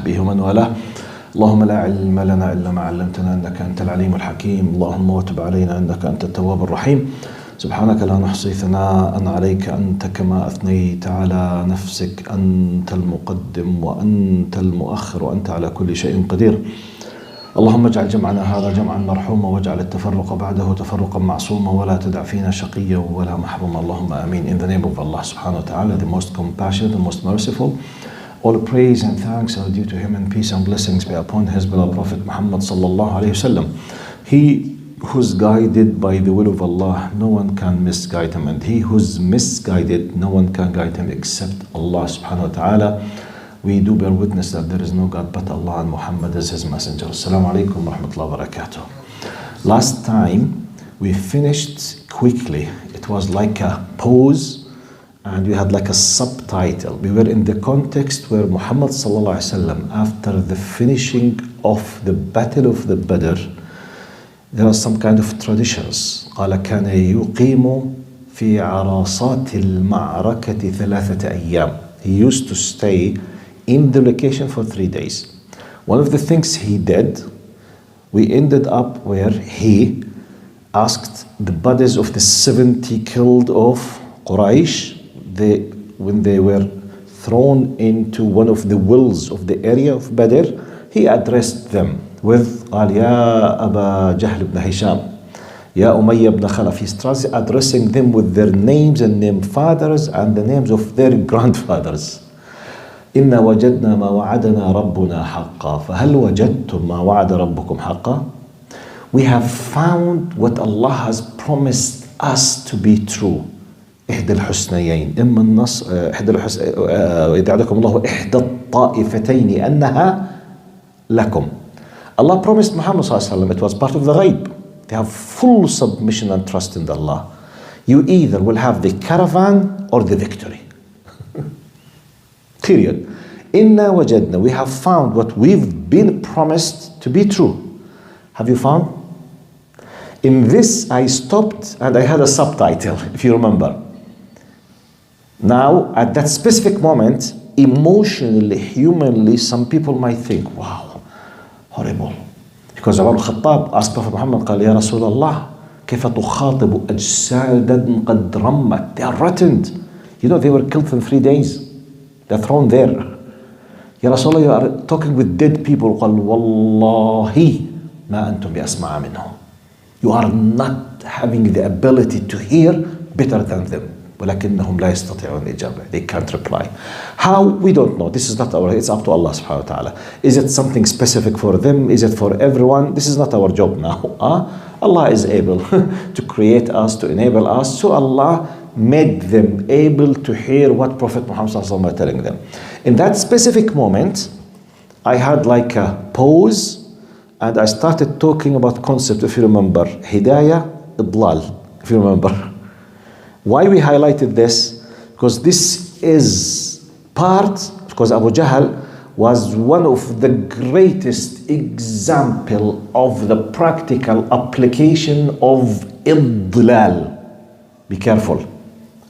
وصحبه ومن والاه. اللهم لا علم لنا إلا ما علمتنا إنك أنت العليم الحكيم. اللهم وتب علينا إنك أنت التواب الرحيم. سبحانك لا نحصي ثناء عليك أنت كما أثنيت على نفسك. أنت المقدم وأنت المؤخر وأنت على كل شيء قدير. اللهم اجعل جمعنا هذا جمعا مرحوما واجعل التفرق بعده تفرقا معصوما ولا تدع فينا شقيا ولا محروما. اللهم آمين. In the name of Allah subhanahu wa ta'ala, the most compassionate, the most merciful. All praise and thanks are due to him, and peace and blessings be upon his beloved Prophet Muhammad sallallahu alayhi wasallam. He who's guided by the will of Allah, no one can misguide him, and he who's misguided, no one can guide him except Allah subhanahu wa ta'ala. We do bear witness that there is no God but Allah and Muhammad is his messenger. Assalamu alaikum wa rahmatullahi wa barakatuh. Last time we finished quickly. It was like a pause and we had like a subtitle. We were in the context where Muhammad sallallahu alaihi wasallam, after the finishing of the battle of the Badr, there are some kind of traditions. قال كان يقيم في عرصات المعركة 3 أيام. He used to stay in the location for 3 days. One of the things he did, we ended up where he asked the bodies of the 70 killed of Quraysh, when they were thrown into one of the wells of the area of Badr, he addressed them with قال يا أبا جهل بن هشام يا أمية بن خلف. He starts addressing them with their names and name fathers and the names of their grandfathers. إنا وجدنا ما وعدنا ربنا حقا فهل وجدتم ما وعد ربكم حقا. We have found what Allah has promised us to be true. إحدى الحسنيين إما النص إذا عدكم الله إحدى الطائفتين أنها لكم. Allah promised Muhammad صلى الله عليه وسلم, it was part of the ghaib. They have full submission and trust in Allah. You either will have the caravan or the victory. Period. Inna wajadna, we have found what we've been promised to be true. Have you found? In this I stopped and I had a subtitle, if you remember. Now, at that specific moment, emotionally, humanly, some people might think, wow, horrible. Because Umar al-Khattab asked Prophet Muhammad, قال يا رسول الله كيف تخاطب أجسادا قد رمت. They are threatened. You know, they were killed in 3 days. They're thrown there. Ya Rasulullah, you are talking with dead people. قال والله ما أنتم بأسمع منهم. You are not having the ability to hear better than them. ولكنهم لا يستطيعون الإجابة. They can't reply. How? We don't know. This is not our, it's up to Allah subhanahu wa ta'ala. Is it something specific for them? Is it for everyone? This is not our job now. Allah is able to create us, to enable us. So Allah made them able to hear what Prophet Muhammad sallallahu alaihi wasallam was telling them. In that specific moment, I had like a pause and I started talking about concept, if you remember, hidayah, idlal, if you remember. Why we highlighted this? Because this is part, because Abu Jahl was one of the greatest example of the practical application of idlal. Be careful.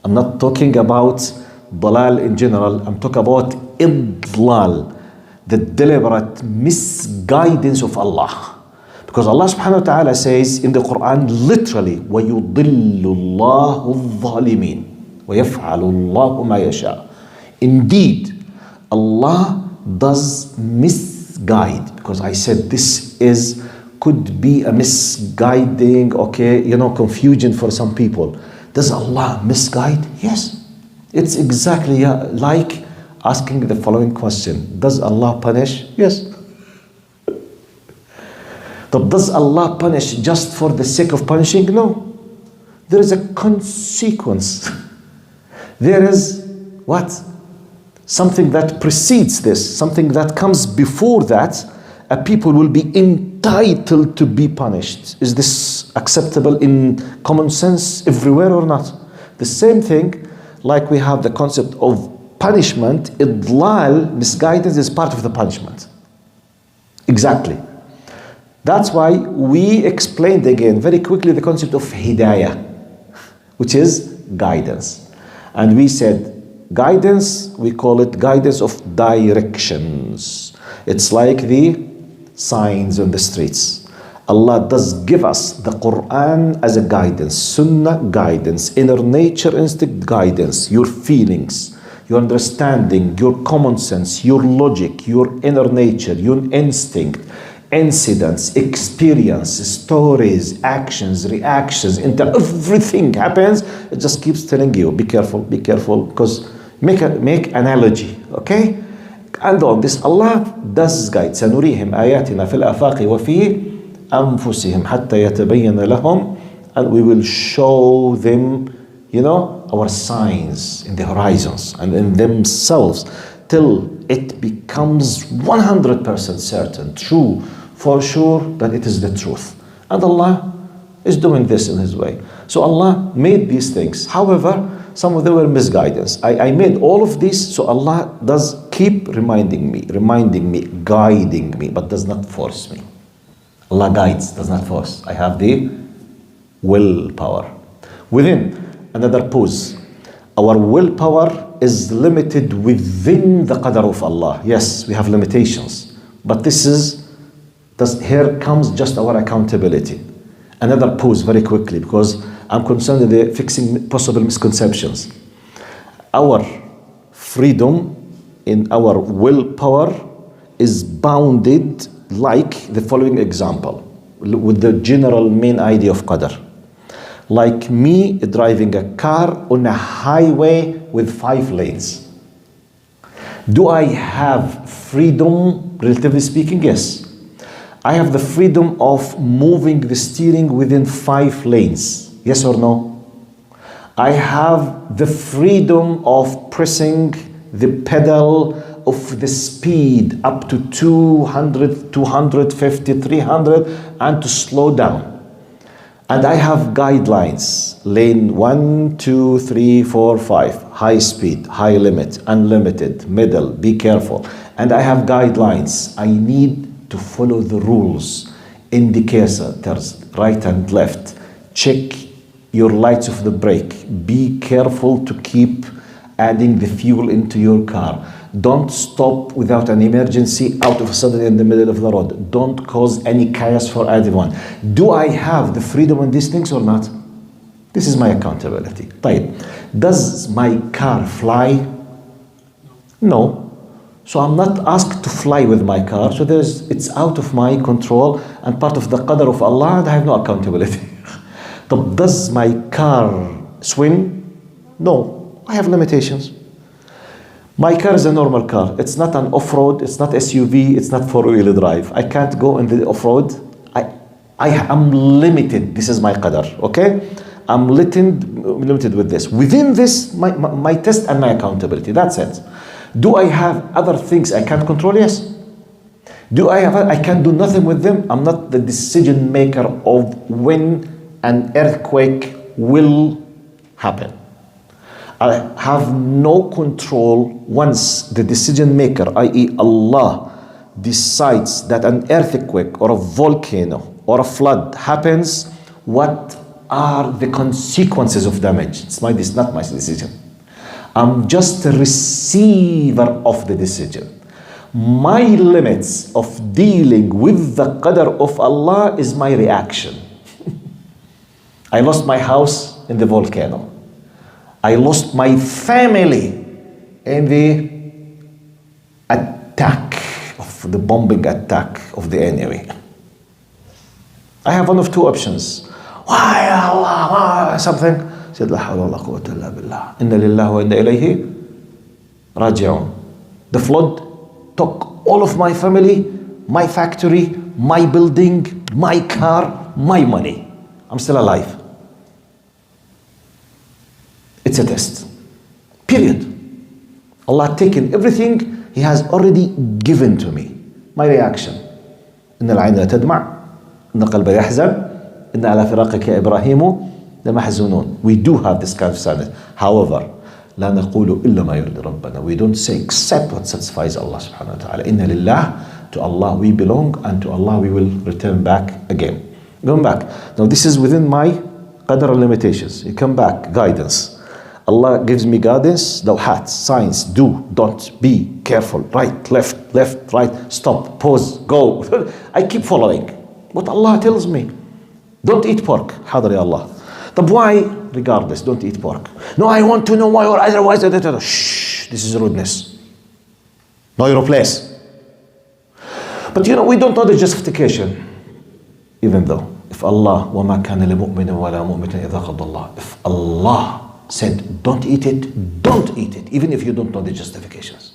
I'm not talking about dalal in general. I'm talking about idlal, the deliberate misguidance of Allah. Because Allah subhanahu wa ta'ala says in the Quran literally, وَيُضِلُّ اللَّهُ الظَّالِمِينَ وَيَفْعَلُ اللَّهُ مَا يَشَاءُ. Indeed, Allah does misguide. Because I said this could be a misguiding, confusion for some people. Does Allah misguide? Yes. It's exactly like asking the following question. Does Allah punish? Yes. But does Allah punish just for the sake of punishing? No. There is a consequence. There is what? Something that precedes this, something that comes before that. A people will be entitled to be punished. Is this acceptable in common sense everywhere or not? The same thing, like we have the concept of punishment, idlal, misguidance is part of the punishment. Exactly. That's why we explained again very quickly the concept of hidayah, which is guidance. And we said guidance, we call it guidance of directions. It's like the signs on the streets. Allah does give us the Quran as a guidance, Sunnah guidance, inner nature instinct guidance, your feelings, your understanding, your common sense, your logic, your inner nature, your instinct, incidents, experience, stories, actions, reactions, everything happens. It just keeps telling you, be careful, because make analogy, okay? And on this, Allah does guide. سنريهم آياتنا في الآفاق وفي أنفسهم حتى يتبين لهم, and we will show them, our signs in the horizons and in themselves till it becomes 100% certain, true, for sure that it is the truth. And Allah is doing this in His way. So Allah made these things. However, some of them were misguidance. I made all of this, so Allah does keep reminding me, guiding me, but does not force me. Allah guides, does not force. I have the willpower. Within another pause, our willpower is limited within the qadr of Allah. Yes, we have limitations, but here comes just our accountability. Another pause very quickly, because I'm concerned with fixing possible misconceptions. Our freedom in our willpower is bounded like the following example, with the general main idea of qadr. Like me driving a car on a highway with 5 lanes. Do I have freedom, relatively speaking? Yes. I have the freedom of moving the steering within 5 lanes. Yes or no? I have the freedom of pressing the pedal of the speed up to 200, 250, 300, and to slow down. And I have guidelines, lane 1, 2, 3, 4, 5, high speed, high limit, unlimited, middle, be careful. And I have guidelines. I need to follow the rules, indicators, right and left. Check your lights of the brake. Be careful to keep adding the fuel into your car. Don't stop without an emergency out of a sudden in the middle of the road. Don't cause any chaos for anyone. Do I have the freedom in these things or not? This is my accountability. طيب. Does my car fly? No. So I'm not asked to fly with my car. So it's out of my control and part of the qadr of Allah, and I have no accountability. But does my car swim? No. I have limitations. My car is a normal car. It's not an off-road, it's not SUV, it's not four-wheel drive. I can't go in the off-road. I am limited. This is my qadr, okay? I'm limited with this. Within this, my test and my accountability, that's it. Do I have other things I can't control? Yes. I can do nothing with them. I'm not the decision maker of when an earthquake will happen. I have no control once the decision maker, i.e. Allah, decides that an earthquake or a volcano or a flood happens. What are the consequences of damage? It's not my decision. I'm just a receiver of the decision. My limits of dealing with the qadr of Allah is my reaction. I lost my house in the volcano. I lost my family in the attack of the bombing attack of the enemy. I have one of two options. Why Allah? Why something? I said, La hawla wa la quwwata illa billah. Inna lillahi wa inna ilayhi raji'un. The flood took all of my family, my factory, my building, my car, my money. I'm still alive. It's a test. Period. Allah had taken everything He has already given to me. My reaction. إن العين لا تدمع إن القلب يحزن إن على فراقك يا إبراهيم لمحزونون. We do have this kind of sadness. However, لا نقول إلا ما يرضي ربنا. We don't say except what satisfies Allah subhanahu wa ta'ala. إن لله, to Allah we belong, and to Allah we will return back again. Going back. Now this is within my qadr limitations. You come back, guidance. Allah gives me guidance, dawhat, signs, do, don't, be, careful, right, left, left, right, stop, pause, go. I keep following what Allah tells me. Don't eat pork. Hadar ya Allah. But why? Regardless, don't eat pork. No, I want to know why, or otherwise. Shh, this is rudeness. Know your place. But we don't know the justification. Even though, if Allah, وَمَا كَانَ لِمُؤْمِنٍ وَلَا مُؤْمِنٍ إِذَا قَضَى اللَّهُ, if Allah said, don't eat it, don't eat it, even if you don't know the justifications.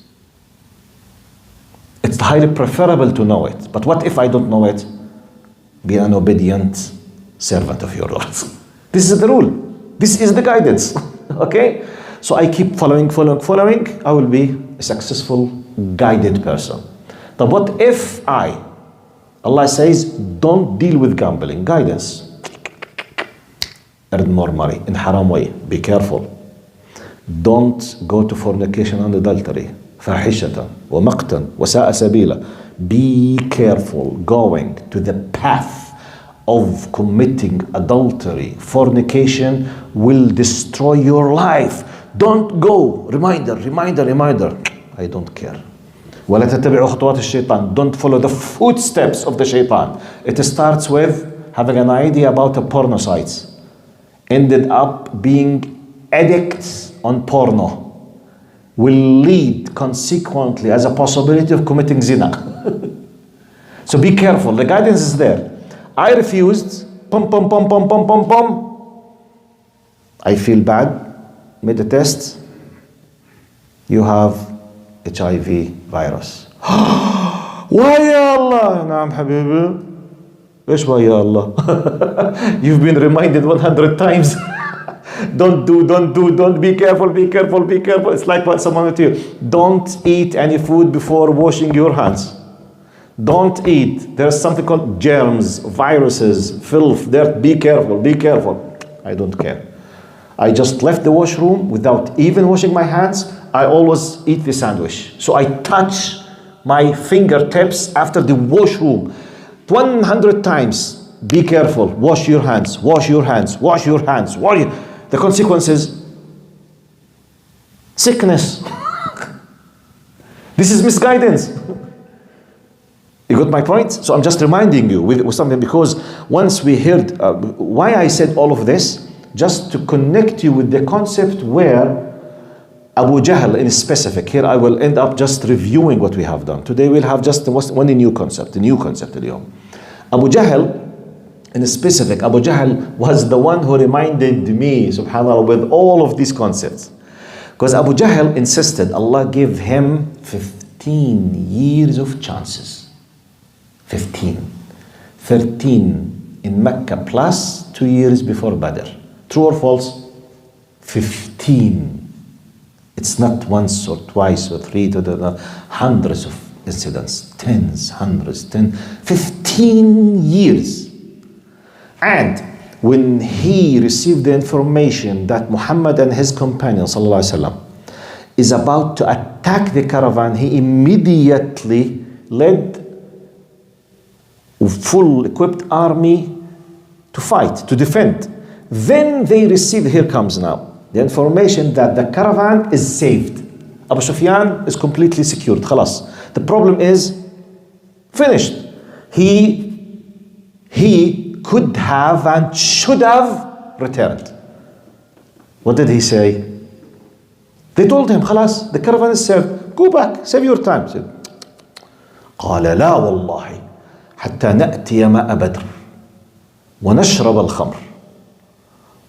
It's highly preferable to know it. But what if I don't know it? Be an obedient servant of your Lord. This is the rule. This is the guidance. Okay? So I keep following. I will be a successful, guided person. But what if Allah says, don't deal with gambling. Guidance. Earn more money in haram way. Be careful. Don't go to fornication and adultery. فاحشة ومقتا وساء سبيلا. Be careful going to the path of committing adultery. Fornication will destroy your life. Don't go. Reminder. I don't care. ولا تتبعوا خطوات الشيطان. Don't follow the footsteps of the shaitan. It starts with having an idea about a porno site. Ended up being addicts on porno. Will lead consequently as a possibility of committing zina. So be careful. The guidance is there. I refused. I feel bad. Made a test. You have HIV virus. Why ya Allah? Naam habibi. Wish why ya Allah? You've been reminded 100 times. Don't be careful. It's like what someone will tell you. Don't eat any food before washing your hands. Don't eat. There's something called germs, viruses, filth, dirt. Be careful. I don't care. I just left the washroom without even washing my hands. I always eat the sandwich. So I touch my fingertips after the washroom 100 times. Be careful. Wash your hands. The consequence is sickness. This is misguidance. You got my point? So I'm just reminding you with something, because once we heard why I said all of this, just to connect you with the concept where Abu Jahl in specific, here I will end up just reviewing what we have done. Today we'll have just one new concept, اليوم. Abu Jahl in specific, Abu Jahl was the one who reminded me, subhanAllah, with all of these concepts. Because Abu Jahl insisted Allah gave him 15 years of chances. 15. 13 in Mecca plus 2 years before Badr. True or false? 15. It's not once or twice or three, hundreds of incidents, tens, hundreds, 15 years. And when he received the information that Muhammad and his companions ﷺ is about to attack the caravan, he immediately led a full equipped army to fight, to defend. Then they received, here comes now, the information that the caravan is saved. Abu Sufyan is completely secured. Khalas. The problem is finished. He could have and should have returned. What did he say? They told him, Khalas, the caravan is saved. Go back, save your time. He said, قال لا والله حتى نأتي ماء بدر ونشرب الخمر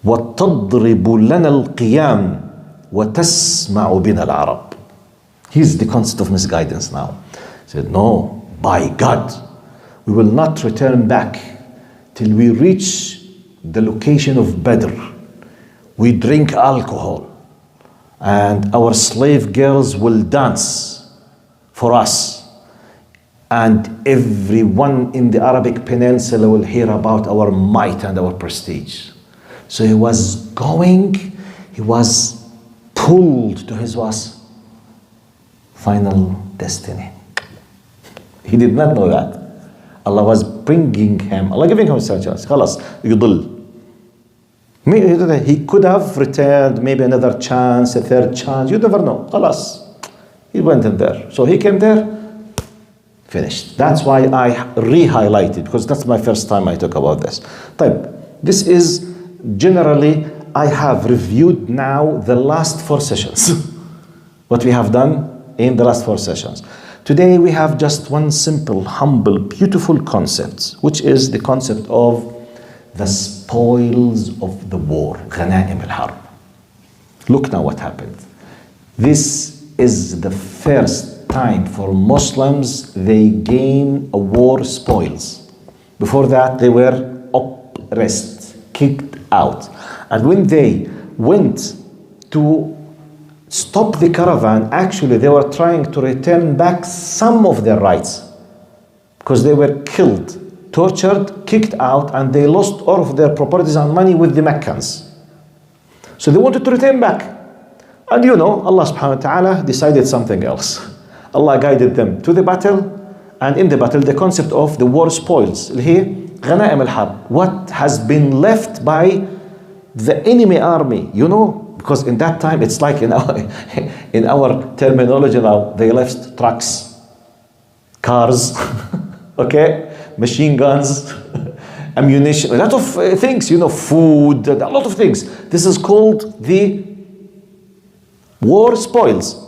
وتضرب لنا القيام وتسمع بنا العرب. Here's the concept of misguidance now. He said, no, by God, we will not return back till we reach the location of Badr. We drink alcohol and our slave girls will dance for us. And everyone in the Arabic Peninsula will hear about our might and our prestige. So he was pulled to his final destiny. He did not know that. Allah was bringing him, Allah giving him a second chance. Khalas, yudil. He could have returned, maybe another chance, a third chance. You never know. Khalas. He went in there. So he came there, Finished. That's why I re-highlighted, because that's my first time I talk about this. This is generally, I have reviewed now the last 4 sessions. What we have done in the last 4 sessions. Today we have just one simple, humble, beautiful concept, which is the concept of the spoils of the war, غنائم الحرب. Look now what happened. This is the first time for Muslims they gain a war spoils. Before that they were oppressed, kicked out. And when they went to stop the caravan, actually they were trying to return back some of their rights, because they were killed, tortured, kicked out, and they lost all of their properties and money with the Meccans. So they wanted to return back. And you know, Allah subhanahu wa ta'ala decided something else. Allah guided them to the battle, and in the battle the concept of the war spoils, here غنائم الحرب, what has been left by the enemy army, you know, because in that time it's like in our terminology now, they left trucks, cars, okay, machine guns, ammunition, a lot of things, you know, food, a lot of things. This is called the war spoils.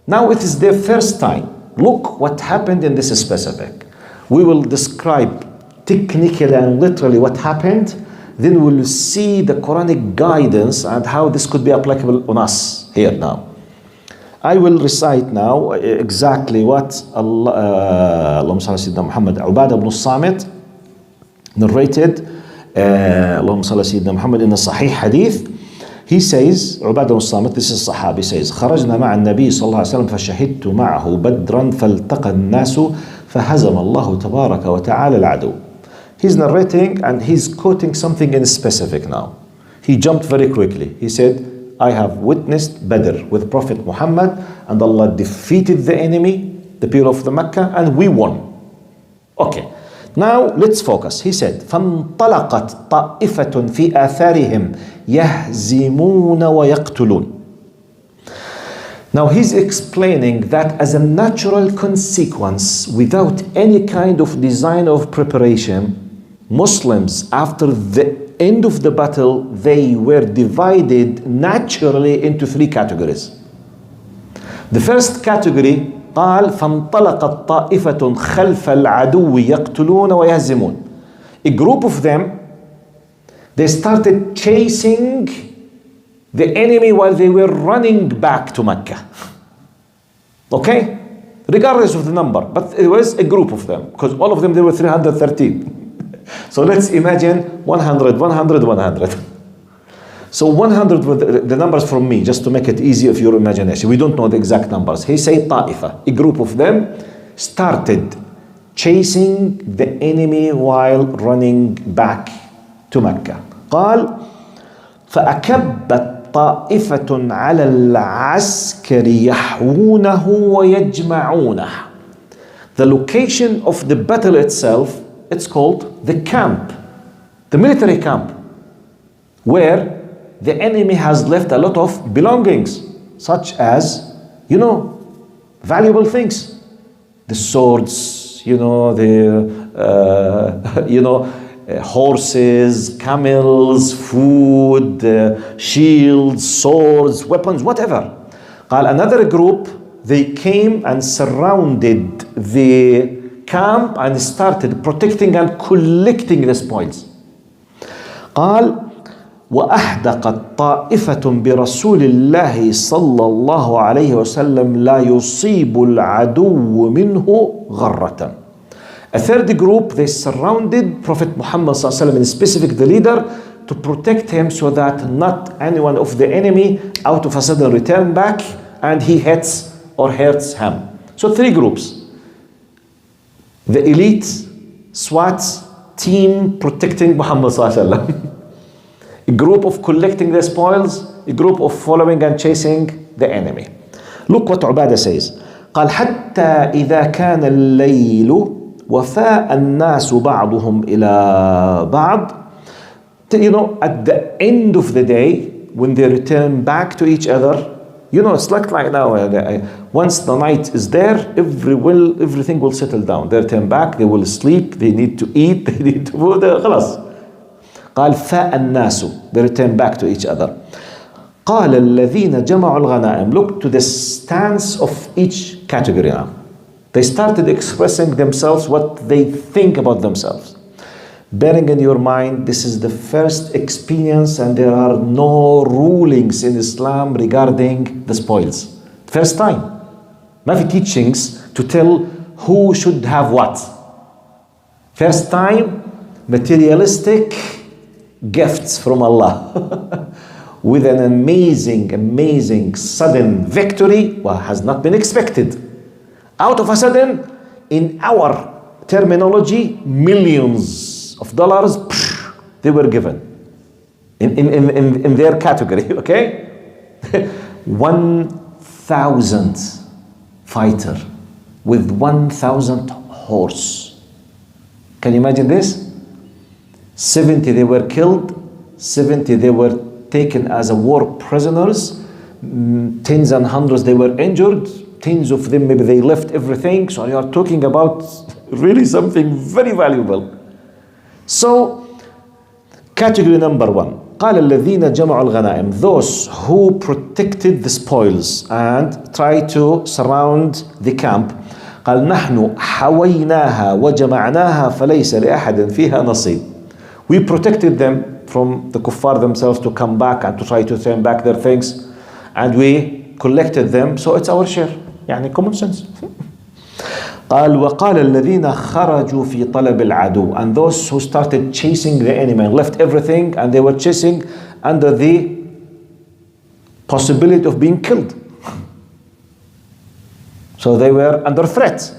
Now it is their first time. Look what happened in this specific. We will describe technically and literally what happened. Then we'll see the Quranic guidance and how this could be applicable on us here now. I will recite now exactly what Allahumma salli Sayyidina Muhammad, Ubadah ibn Samit narrated, Allahumma salli Sayyidina Muhammad, in the Sahih Hadith. He says, Ubadah ibn Samit, this is Sahabi, says, خرجنا مع النبي صلى الله عليه وسلم فشهدت معه بدرا فالتقى الناس فهزم الله تبارك وتعالى العدو. He's narrating and he's quoting something in specific now. He jumped very quickly. He said, I have witnessed Badr with Prophet Muhammad, and Allah defeated the enemy, the people of the Mecca, and we won. Okay, now let's focus. He said, فانطلقت طائفة في آثارهم يهزمون ويقتلون. Now he's explaining that as a natural consequence, without any kind of design of preparation, Muslims, after the end of the battle, they were divided naturally into 3 categories. The first category, قال فانطلقت طائفة خلف العدو يقتلون ويهزمون. A group of them, they started chasing the enemy while they were running back to Mecca. Okay? Regardless of the number, but it was a group of them, because all of them, they were 313. So let's imagine 100, 100, 100. So 100 were the numbers from me, just to make it easy of your imagination. We don't know the exact numbers. He said ta'ifa, a group of them started chasing the enemy while running back to Mecca. قال فأكبت طائفة على العسكر يحوونه ويجمعونه. The location of the battle itself, it's called the camp, the military camp, where the enemy has left a lot of belongings, such as, you know, valuable things, the swords, you know, horses, camels, food, shields, swords, weapons, whatever. Another group, they came and surrounded the camp and started protecting and collecting the spoils. قال وأحدقت طائفة برسول الله صلى الله عليه وسلم لا يصيب العدو منه غرة. A third group, they surrounded Prophet Muhammad صلى الله عليه وسلم, in specific the leader, to protect him so that not anyone of the enemy out of a sudden return back and he hits or hurts him. So 3 groups. The elite SWAT team protecting Muhammad صلى الله عليه وسلم. A group of collecting the spoils, a group of following and chasing the enemy. Look what Ubadah says. قال حتى إذا كان الليل وفاء الناس بعضهم إلى بعض. You know, at the end of the day, when they return back to each other, you know, it's like now Once the night is there, everything will settle down. They'll turn back, they will sleep, they need to eat, they need to food, خلاص. قال فالناس, they return back to each other. قال الذين جمعوا الغنائم. Look to the stance of each category now. They started expressing themselves, what they think about themselves. Bearing in your mind, this is the first experience and there are no rulings in Islam regarding the spoils. First time. ما في teachings to tell who should have what. First time, materialistic gifts from Allah. With an amazing sudden victory, has not been expected. Out of a sudden, in our terminology, millions of dollars, they were given. In their category, okay? 1,000 fighter with 1,000 horse. Can you imagine this? 70 they were killed, 70 they were taken as a war prisoners, tens and hundreds they were injured, tens of them maybe they left everything. So you are talking about really something very valuable. So category number 1, قال الذين جمعوا الغنائم, those who protected the spoils and tried to surround the camp. قال نحن حويناها وجمعناها فليس لأحد فيها نصيب. We protected them from the kuffar themselves to come back and to try to turn back their things, and we collected them, so it's our share. يعني common sense. قال وقال الذين خرجوا في طلب العدو, and those who started chasing the enemy and left everything and they were chasing under the possibility of being killed. So they were under threat.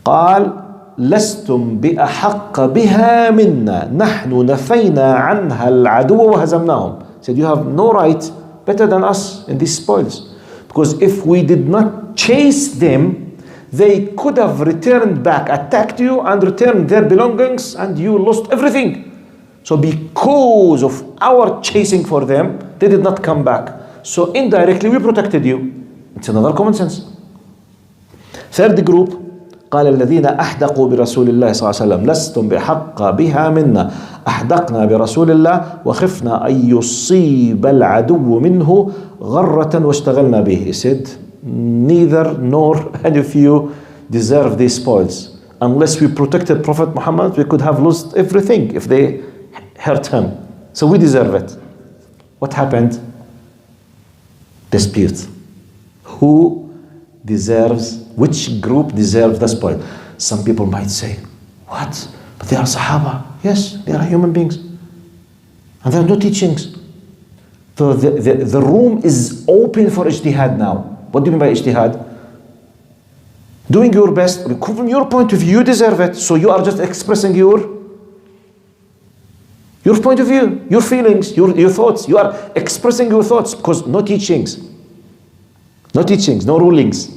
قال لستم بأحق بها منا نحن نفينا عنها العدو وهزمناهم. Said you have no right better than us in these spoils, because if we did not chase them, they could have returned back, attacked you and returned their belongings, and you lost everything. So because of our chasing for them, they did not come back. So indirectly we protected you. It's another common sense. Third group, قال الذين أحدقوا برسول الله صلى الله عليه وسلم لستم بحق بها منا أحدقنا برسول الله وخفنا أن يصيب العدو منه غرة واشتغلنا به. He said, neither nor any of you deserve these spoils. Unless we protected Prophet Muhammad, we could have lost everything if they hurt him. So we deserve it. What happened? Dispute. Who deserves, which group deserves the spoil? Some people might say, what? But they are Sahaba. Yes, they are human beings. And there are no teachings. So the room is open for ijtihad now. What do you mean by ijtihad? Doing your best. From your point of view, you deserve it. So you are just expressing your point of view, your feelings, your thoughts. You are expressing your thoughts because no teachings. No teachings, no rulings.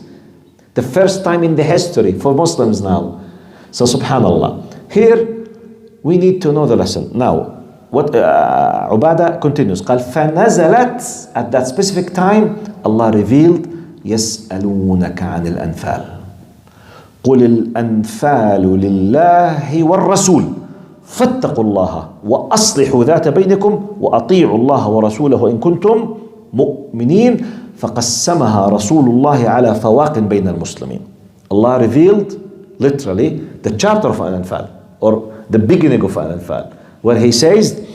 The first time in the history for Muslims now. So subhanallah. Here we need to know the lesson. Now, what Ubadah continues. قال فنزلت, at that specific time, Allah revealed, يسألونك عن الأنفال. قل الأنفال لله والرسول فاتقوا الله وأصلحوا ذات بينكم وأطيعوا الله ورسوله إن كنتم مؤمنين فقسمها رسول الله على فواق بين المسلمين. Allah revealed literally the charter of Al-Anfal, or the beginning of Al-Anfal, where he says,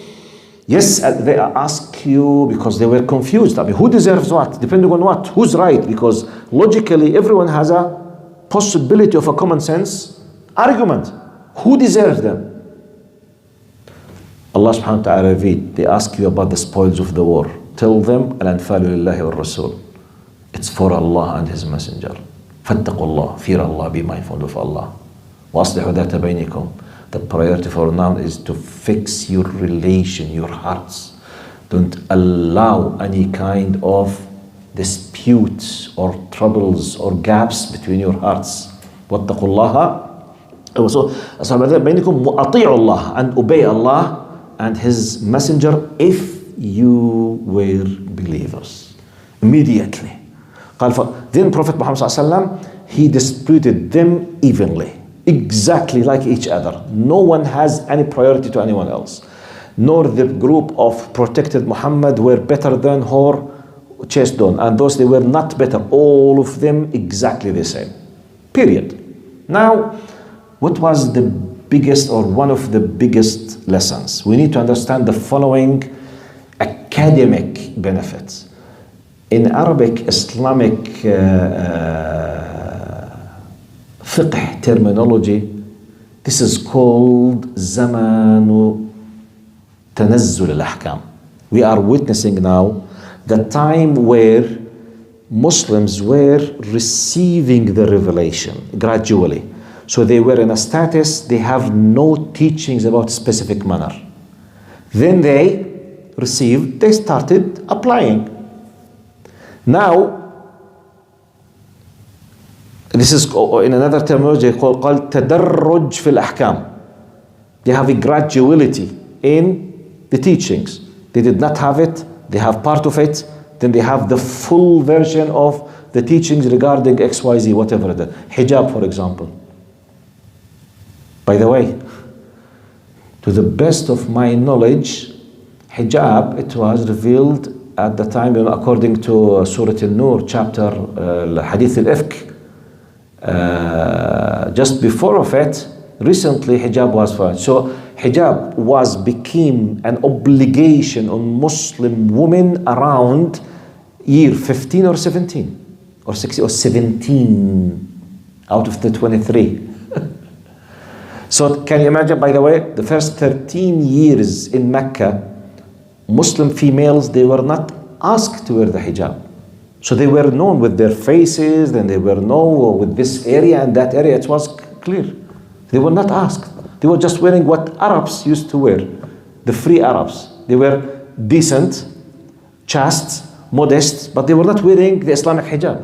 yes, they ask you because they were confused. I mean, who deserves what? Depending on what? Who's right? Because logically everyone has a possibility of a common sense argument. Who deserves them? Allah subhanahu wa ta'ala revealed, they ask you about the spoils of the war. Tell them, Al-Anfalu lillahi wa Rasul. It's for Allah and His Messenger. Fattaqullah, fear Allah, be mindful of Allah. وَأَصْلِحُ ذَاتَ بَيْنِكُمْ. The priority for now is to fix your relation, your hearts. Don't allow any kind of disputes or troubles or gaps between your hearts. وَاتَّقُوا اللَّهَ. So, أطيعوا Allah, and obey Allah and His Messenger if you were believers. Immediately. Then Prophet Muhammad ﷺ, he disputed them evenly, exactly like each other. No one has any priority to anyone else. Nor the group of protected Muhammad were better than or chased on, and those they were not better. All of them exactly the same. Period. Now, what was the biggest or one of the biggest lessons? We need to understand the following academic benefits. In Arabic, Islamic fiqh terminology, this is called zamanu tanazzul al-ahkam. We are witnessing now the time where Muslims were receiving the revelation gradually. So they were in a status, they have no teachings about specific manner. Then they received, they started applying. Now, this is in another terminology called tadarruj fil ahkam. They have a graduality in the teachings. They did not have it, they have part of it, then they have the full version of the teachings regarding XYZ, whatever it is. Hijab, for example. By the way, to the best of my knowledge, hijab, it was revealed at the time, according to Surah An-Nur, chapter Hadith al-Ifk. Just before of it, recently hijab was found. So hijab became an obligation on Muslim women around year 15 or 17 or 16 or 17 out of the 23. So can you imagine, by the way, the first 13 years in Mecca, Muslim females, they were not asked to wear the hijab. So they were known with their faces, then they were known with this area and that area. It was clear. They were not asked. They were just wearing what Arabs used to wear, the free Arabs. They were decent, chaste, modest, but they were not wearing the Islamic hijab.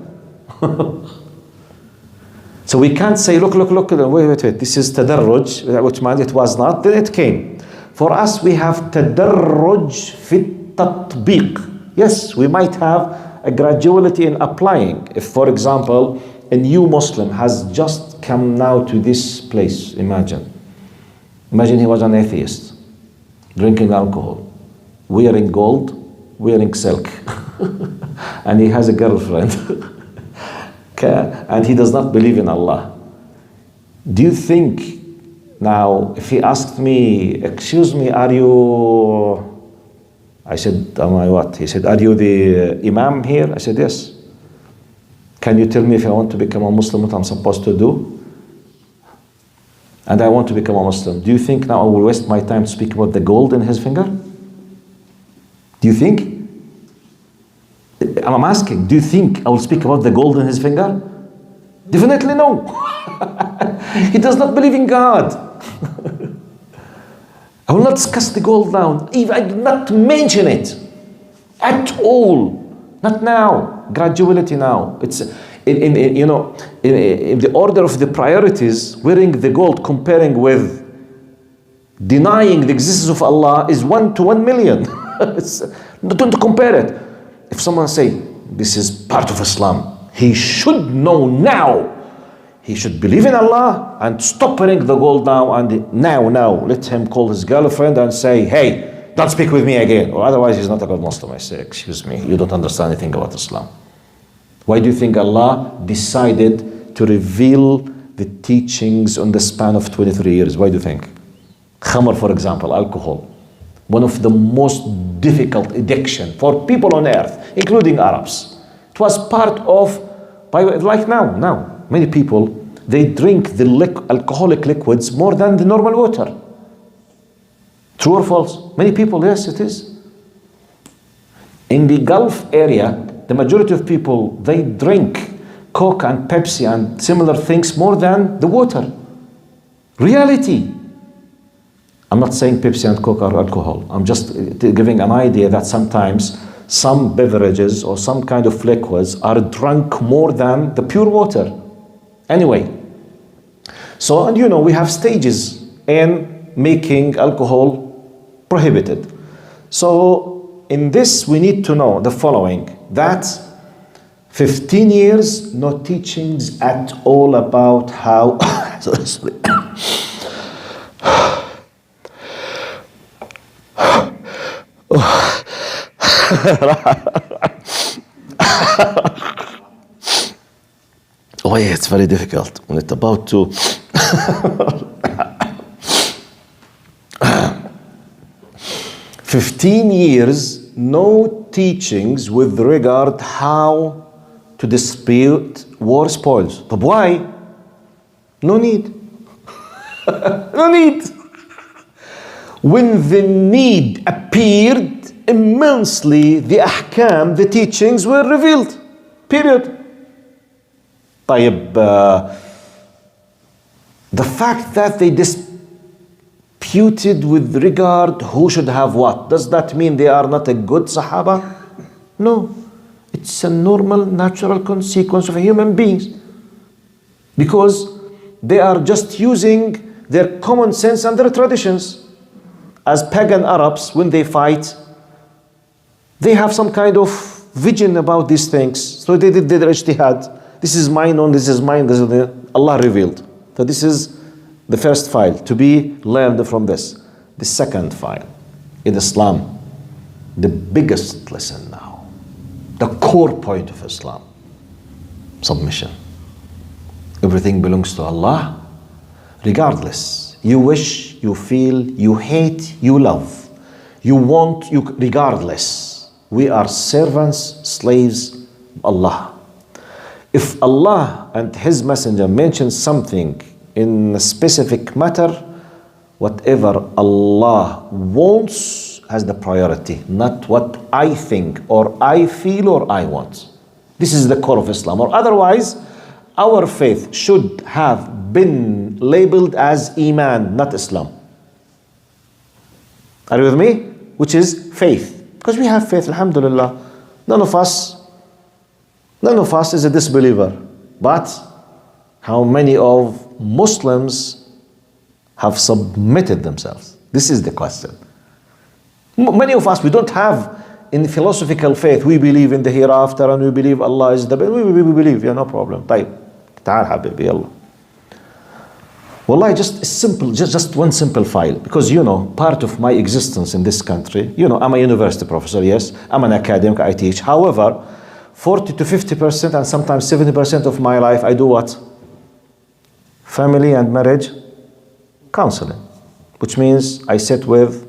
So we can't say, look, wait, this is tadarruj, which meant it was not, then it came. For us, we have tadarruj fit tatbiq. Yes, we might have a graduality in applying. If, for example, a new Muslim has just come now to this place, imagine he was an atheist, drinking alcohol, wearing gold, wearing silk, and he has a girlfriend, and he does not believe in Allah. Do you think now, if he asked me, excuse me, are you, I said, am I what? He said, are you the imam here? I said, yes. Can you tell me if I want to become a Muslim, what I'm supposed to do? And I want to become a Muslim. Do you think now I will waste my time to speak about the gold in his finger? Do you think? I'm asking, do you think I will speak about the gold in his finger? Definitely no. He does not believe in God. I will not discuss the gold now. Even I do not mention it at all. Not now. Graduality now. It's in the order of the priorities. Wearing the gold, comparing with denying the existence of Allah, is 1 to 1 million. Don't compare it. If someone say this is part of Islam, he should know now. He should believe in Allah and stop wearing the gold now. And now, let him call his girlfriend and say, hey, don't speak with me again, or otherwise he's not a good Muslim. I say, excuse me, you don't understand anything about Islam. Why do you think Allah decided to reveal the teachings on the span of 23 years? Why do you think? Khamr, for example, alcohol, one of the most difficult addiction for people on earth, including Arabs. It was part of, like now, many people, they drink the alcoholic liquids more than the normal water. True or false? Many people, yes, it is. In the Gulf area, the majority of people, they drink Coke and Pepsi and similar things more than the water. Reality. I'm not saying Pepsi and Coke are alcohol. I'm just giving an idea that sometimes some beverages or some kind of liquids are drunk more than the pure water. Anyway, so, and we have stages in making alcohol prohibited. So in this, we need to know the following, that 15 years, no teachings at all about how. Sorry. Oh yeah, it's very difficult when it's about to. 15 years, no teachings with regard how to dispute war spoils. But why? No need. No need. When the need appeared, immensely the ahkam, the teachings were revealed. Period. طيب, the fact that they disputed with regard who should have what, does that mean they are not a good Sahaba? No. It's a normal, natural consequence of human beings. Because they are just using their common sense and their traditions. As pagan Arabs, when they fight, they have some kind of vision about these things. So they did their ijtihad. This is mine, this is mine, this is Allah revealed. So this is the first file to be learned from this. The second file, in Islam, the biggest lesson now, the core point of Islam, submission. Everything belongs to Allah, regardless. You wish, you feel, you hate, you love. You want, you regardless. We are servants, slaves of Allah. If Allah and His Messenger mention something in a specific matter, whatever Allah wants has the priority, not what I think or I feel or I want. This is the core of Islam. Or otherwise, our faith should have been labeled as Iman, not Islam. Are you with me? Which is faith. Because we have faith, alhamdulillah. None of us is a disbeliever. But how many of Muslims have submitted themselves? This is the question. Many of us, we don't have in philosophical faith, we believe in the hereafter and we believe Allah is the best. We believe, yeah, no problem. طيب, تعال حبيبي, يلا. Wallahi, just simple, just one simple file. Because, part of my existence in this country, I'm a university professor, yes. I'm an academic, I teach. However, 40 to 50% and sometimes 70% of my life, I do what? Family and marriage counseling. Which means I sit with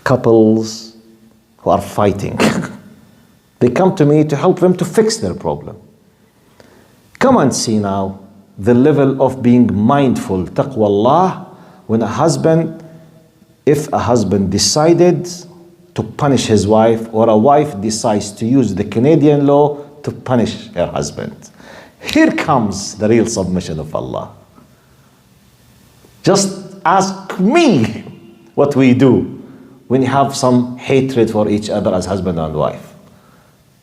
couples who are fighting. They come to me to help them to fix their problem. Come and see now the level of being mindful, taqwa Allah, when if a husband decided to punish his wife, or a wife decides to use the Canadian law to punish her husband. Here comes the real submission of Allah. Just ask me what we do when you have some hatred for each other as husband and wife.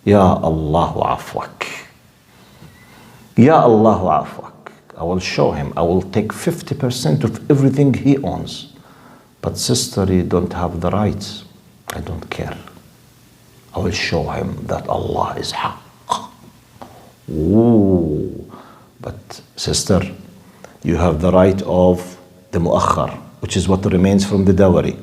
Ya Allahu afwak. Ya Allahu afwak. I will show him. I will take 50% of everything he owns. But sister, you don't have the rights. I don't care. I will show him that Allah is haqq. Ooh. But sister, you have the right of the mu'akhar, which is what remains from the dowry.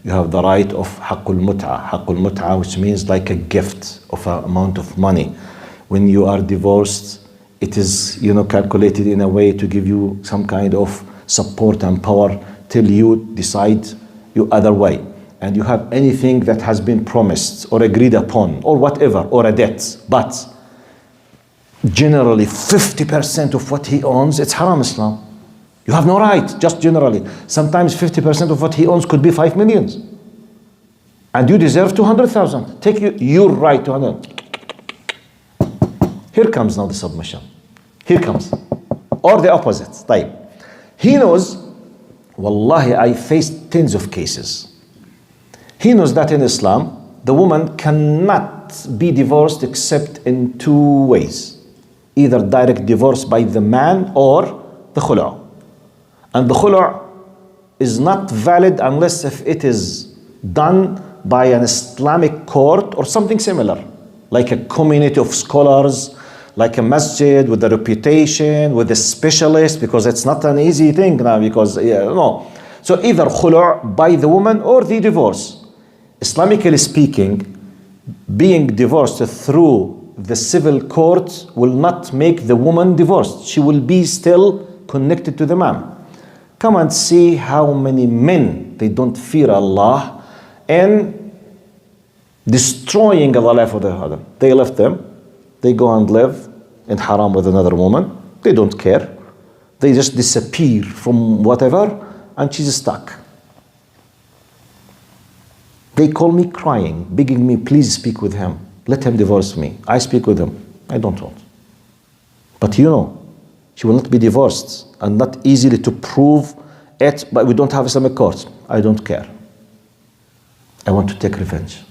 You have the right of haqqul mut'a. Haqqul mut'a, which means like a gift of an amount of money. When you are divorced, it is, calculated in a way to give you some kind of support and power till you decide your other way. And you have anything that has been promised or agreed upon or whatever, or a debt. But generally 50% of what he owns, it's haram Islam. You have no right, just generally. Sometimes 50% of what he owns could be 5 million. And you deserve 200,000. Take your right to 100. Here comes now the submission. Here comes. Or the opposite. طيب. He knows, wallahi, I faced tens of cases. He knows that in Islam, the woman cannot be divorced except in 2 ways. Either direct divorce by the man or the khulu'. And the khulu' is not valid unless if it is done by an Islamic court or something similar. like a community of scholars, like a masjid with a reputation, with a specialist, because it's not an easy thing now, because, no. So either khulu' by the woman or the divorce. Islamically speaking, being divorced through the civil court will not make the woman divorced. She will be still connected to the man. Come and see how many men, they don't fear Allah and destroying the life of the other. They left them. They go and live in haram with another woman. They don't care. They just disappear from whatever, and she's stuck. They call me crying, begging me, please speak with him. Let him divorce me. I speak with him. I don't want. But you know, she will not be divorced and not easily to prove it, but we don't have Islamic courts. I don't care. I want to take revenge.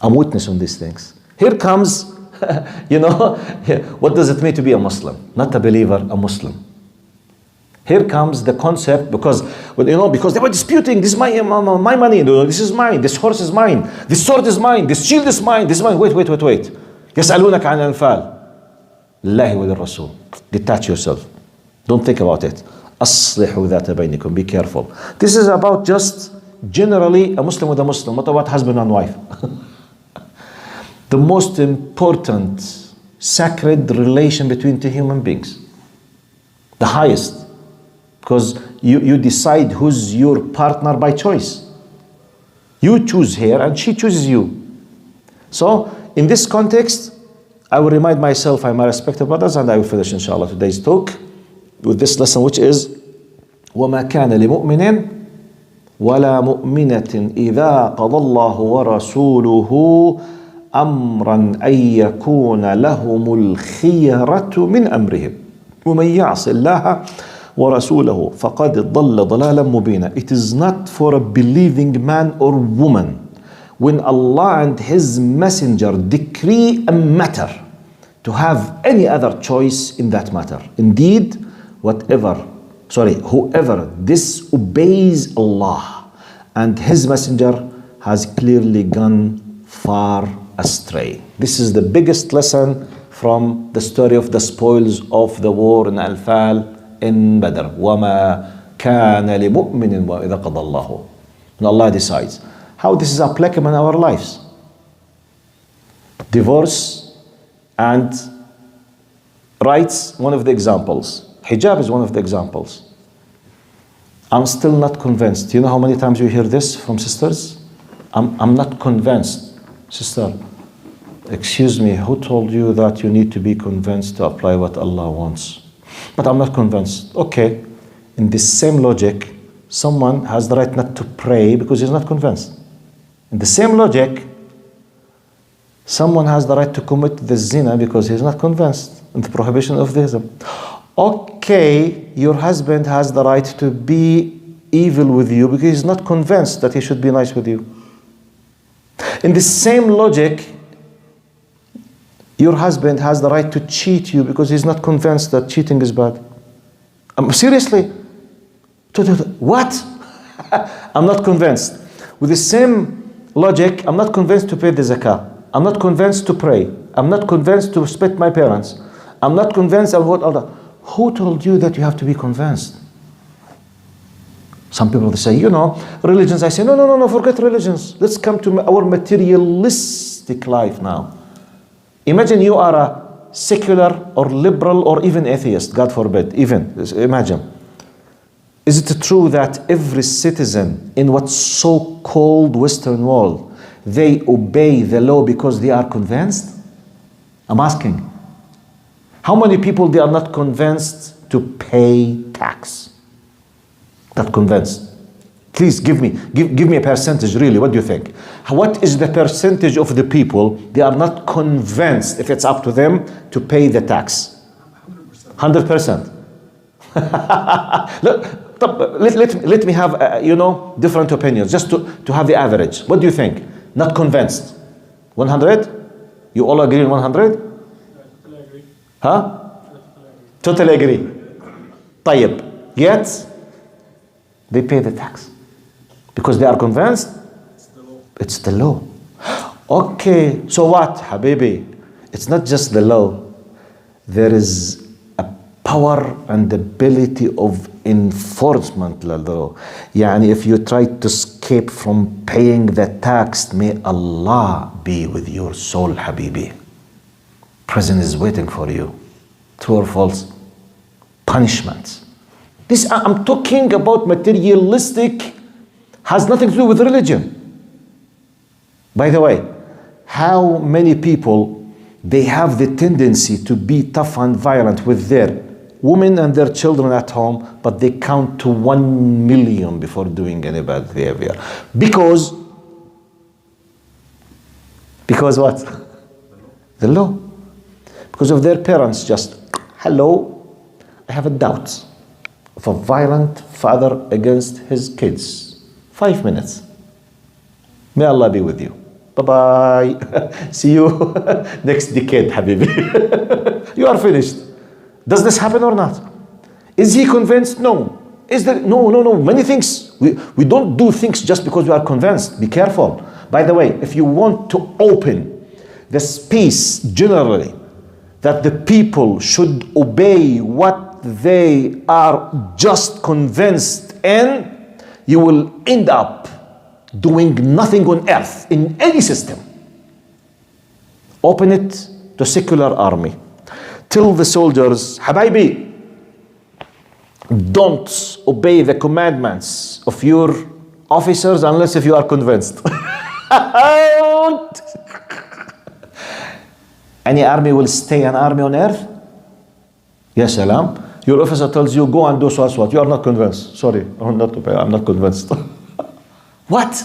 I'm witness on these things. Here comes, what does it mean to be a Muslim? Not a believer, a Muslim. Here comes the concept, because they were disputing, this is my money, this is mine, this horse is mine, this sword is mine, this shield is mine, this is mine. Wait. يسألونك عن الأنفال. الله وللرسول. Detach yourself. Don't think about it. أصلحوا ذات بينكم. Be careful. This is about just generally a Muslim with a Muslim. What about husband and wife? The most important sacred relation between two human beings. The highest. Because you decide who's your partner by choice. You choose her and she chooses you. So, in this context, I will remind myself, my respected brothers, and I will finish inshallah today's talk with this lesson, which is وَمَا كَانَ لِمُؤْمِنٍ وَلَا مُؤْمِنَةٍ إِذَا قَضَى اللَّهُ وَرَسُولُهُ أَمْرًا أَن يَكُونَ لَهُمُ الْخِيَرَةُ مِنْ أَمْرِهِمْ وَمَنْ يَعْصِ اللَّهَ وَرَسُولَهُ فَقَدْ ضَلَّ ضَلَالًا مُبِينًا. It is not for a believing man or woman when Allah and His Messenger decree a matter to have any other choice in that matter. Indeed, whoever disobeys Allah and His Messenger has clearly gone far astray. This is the biggest lesson from the story of the spoils of the war in Al-Fal in Badr. وَمَا كَانَ لِمُؤْمِنٍ وَإِذَا قَضَى اللَّهُ. When Allah decides. How this is applicable in our lives. Divorce and rights, one of the examples. Hijab is one of the examples. I'm still not convinced. Do you know how many times you hear this from sisters? I'm not convinced. Sister, excuse me, who told you that you need to be convinced to apply what Allah wants? But I'm not convinced. Okay, in this same logic, someone has the right not to pray because he's not convinced. In the same logic, someone has the right to commit the zina because he's not convinced in the prohibition of this. Okay, your husband has the right to be evil with you because he's not convinced that he should be nice with you. In the same logic, your husband has the right to cheat you because he's not convinced that cheating is bad. Seriously? What? I'm not convinced. With the same logic, I'm not convinced to pay the zakah. I'm not convinced to pray. I'm not convinced to respect my parents. I'm not convinced of what other. Who told you that you have to be convinced? Some people, they say, religions. I say, no, forget religions. Let's come to our materialistic life now. Imagine you are a secular or liberal or even atheist, God forbid, imagine. Is it true that every citizen in what's so-called Western world, they obey the law because they are convinced? I'm asking. How many people they are not convinced to pay tax? Not convinced. Please give me a percentage, really. What do you think? What is the percentage of the people they are not convinced, if it's up to them, to pay the tax? 100%. Let me have different opinions, just to have the average. What do you think? Not convinced. 100? You all agree on 100? Totally agree. Huh? Totally agree. طيب. Yet they pay the tax because they are convinced. It's the law. It's the law. Okay, so what, Habibi? It's not just the law. There is a power and ability of enforcement للlaw. يعني if you try to escape from paying the tax, may Allah be with your soul, Habibi. Prison is waiting for you. True or false? Punishment. This, I'm talking about materialistic, has nothing to do with religion. By the way, how many people, they have the tendency to be tough and violent with their women and their children at home, but they count to 1 million before doing any bad behavior. Because what? The law. Because of their parents just, hello, I have a doubt of a violent father against his kids. 5 minutes. May Allah be with you. Bye-bye. See you next decade, Habibi. You are finished. Does this happen or not? Is he convinced? No. Is there? No. Many things. We don't do things just because we are convinced. Be careful. By the way, if you want to open the space generally that the people should obey what they are just convinced in, you will end up doing nothing on earth in any system. Open it to secular army. Tell the soldiers, Habibi, don't obey the commandments of your officers unless if you are convinced. Any army will stay an army on earth? Yes, salam. Your officer tells you, go and do so as what. You are not convinced. Sorry, I'm not convinced. What?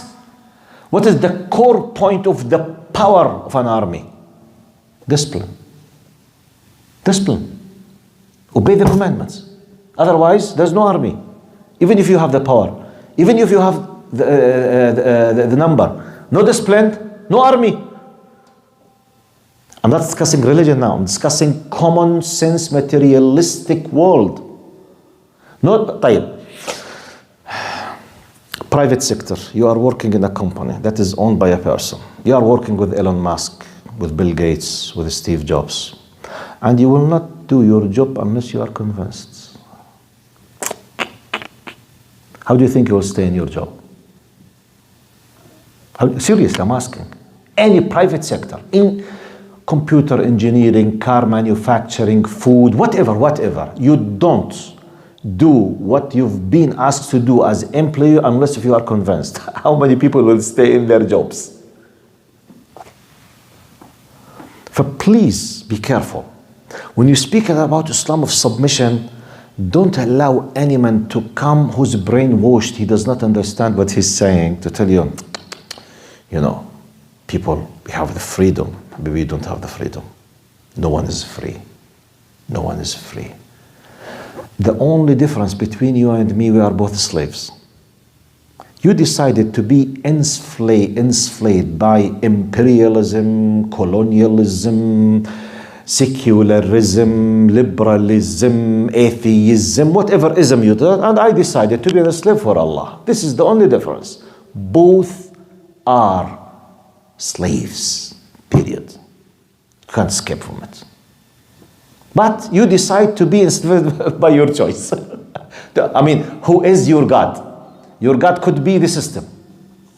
What is the core point of the power of an army? Discipline. Discipline. Obey the commandments. Otherwise, there's no army. Even if you have the power, even if you have the number, no discipline, no army. I'm not discussing religion now. I'm discussing common sense, materialistic world. Not طيب. Private sector. You are working in a company that is owned by a person. You are working with Elon Musk, with Bill Gates, with Steve Jobs. And you will not do your job unless you are convinced. How do you think you will stay in your job? Seriously, I'm asking. Any private sector, in computer engineering, car manufacturing, food, whatever, you don't do what you've been asked to do as employee unless if you are convinced. How many people will stay in their jobs? But please be careful. When you speak about Islam of submission, don't allow any man to come who's brainwashed, he does not understand what he's saying, to tell you, people, we have the freedom. Maybe we don't have the freedom. No one is free. No one is free. The only difference between you and me, we are both slaves. You decided to be enslaved by imperialism, colonialism, secularism, liberalism, atheism, whatever ism you did, and I decided to be a slave for Allah. This is the only difference. Both are slaves, period. You can't escape from it. But you decide to be enslaved by your choice. I mean, who is your God? Your God could be the system.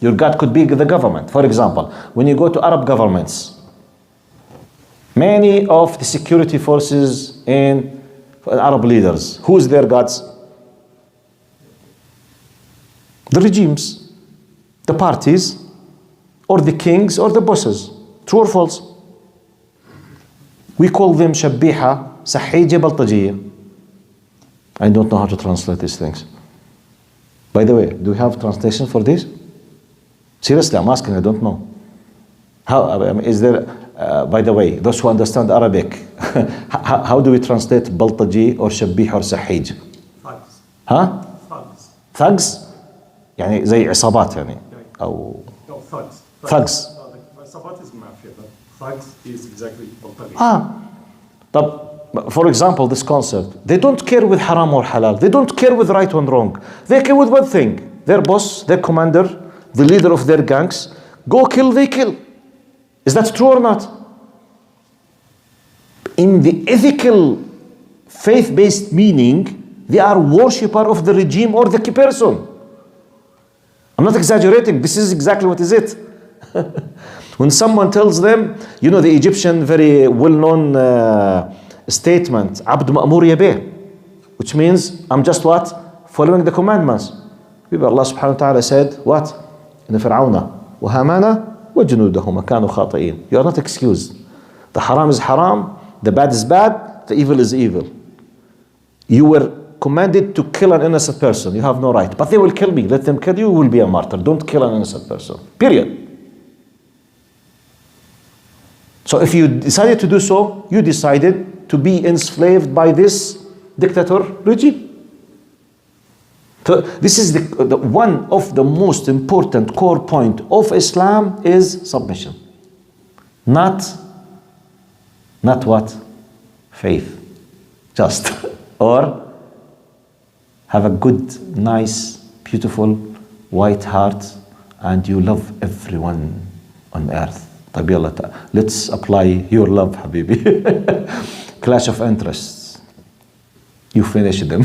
Your God could be the government. For example, when you go to Arab governments, many of the security forces and Arab leaders, who is their gods? The regimes, the parties, or the kings, or the bosses. True or false? We call them Shabbiha, Sahijya, Baltajiyya. I don't know how to translate these things. By the way, do we have translation for this? Seriously, I'm asking, I don't know. How, is there, by the way, those who understand Arabic, how do we translate Baltaji or Shabbih or Sahij? Thugs. Huh? Thugs. Thugs? يعني زي عصابات يعني أو No, thugs. Thugs. عصابات is mafia, but thugs is exactly Baltaji. But for example, this concept, they don't care with haram or halal. They don't care with right or wrong. They care with one thing. Their boss, their commander, the leader of their gangs, go kill, they kill. Is that true or not? In the ethical, faith-based meaning, they are worshipper of the regime or the person. I'm not exaggerating. This is exactly what is it. When someone tells them, you know the Egyptian very well-known statement, Abd Ma'mur Yabeh, which means I'm just what? Following the commandments. Allah subhanahu wa ta'ala said, what? In the Fir'auna, وَهَامَانَ وَجُنُودَهُمَا كَانُوا خَاطِئِينَ. You are not excused. The haram is haram, the bad is bad, the evil is evil. You were commanded to kill an innocent person. You have no right. But they will kill me. Let them kill you, you will be a martyr. Don't kill an innocent person. Period. So if you decided to do so, you decided to be enslaved by this dictator regime. So this is the one of the most important core point of Islam is submission. Not what? Faith. Just. Or have a good, nice, beautiful, white heart and you love everyone on earth. Let's apply your love, Habibi. Clash of interests. You finish them.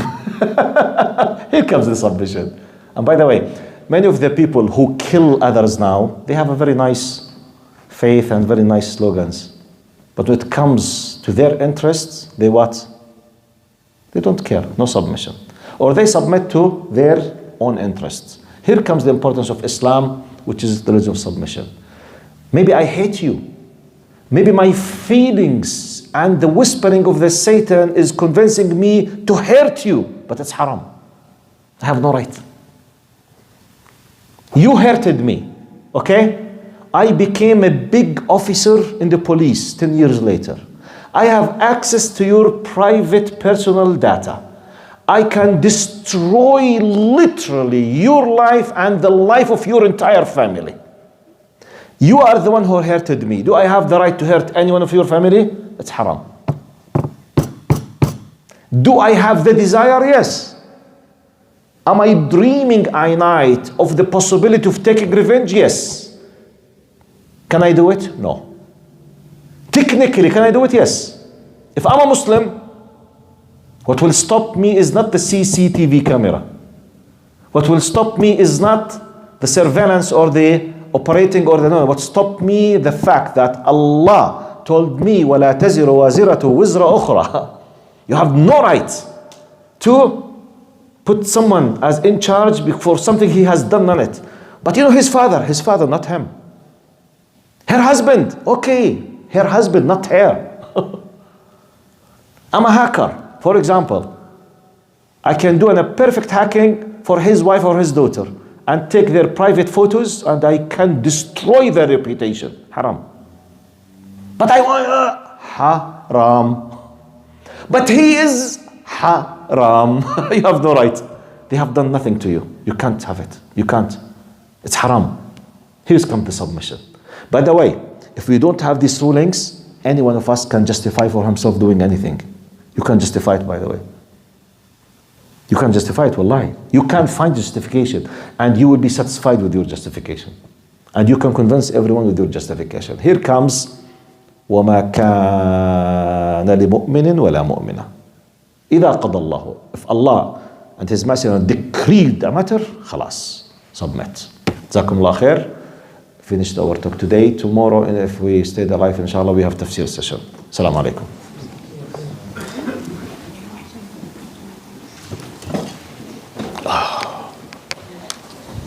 Here comes the submission. And by the way, many of the people who kill others now, they have a very nice faith and very nice slogans. But when it comes to their interests, they what? They don't care, no submission. Or they submit to their own interests. Here comes the importance of Islam, which is the religion of submission. Maybe I hate you. Maybe my feelings and the whispering of the Satan is convincing me to hurt you, but it's haram. I have no right. You hurted me, okay? I became a big officer in the police 10 years later. I have access to your private personal data. I can destroy literally your life and the life of your entire family. You are the one who hurted me. Do I have the right to hurt anyone of your family? It's haram. Do I have the desire? Yes. Am I dreaming at night of the possibility of taking revenge? Yes. Can I do it? No. Technically, can I do it? Yes. If I'm a Muslim, what will stop me is not the CCTV camera. What will stop me is not the surveillance or the operating or the no. What stopped me the fact that Allah told me وَلَا تَزِرُ وَازِرَةُ وِزْرَ أُخْرَى. You have no right to put someone as in charge for something he has done on it. But you know his father, not him. Her husband, okay, her husband, not her. I'm a hacker, for example. I can do a perfect hacking for his wife or his daughter and take their private photos and I can destroy their reputation. Haram. But I want haram. But he is haram. You have no right. They have done nothing to you. You can't have it. You can't. It's haram. Here's come the submission. By the way, if we don't have these rulings, any one of us can justify for himself doing anything. You can't justify it, by the way. You can't justify it, wallahi. You can't find justification and you will be satisfied with your justification. And you can convince everyone with your justification. Here comes وَمَا كَانَ لِمُؤْمِنٍ وَلَا مُؤْمِنَةٍ إِذَا قَضَى اللَّهُ. If Allah and His Messenger decreed a matter, خلاص, submit. جزاكم الله خير. Finished our talk today. Tomorrow, if we stay alive, inshallah, we have tafsir session. Assalamu alaikum.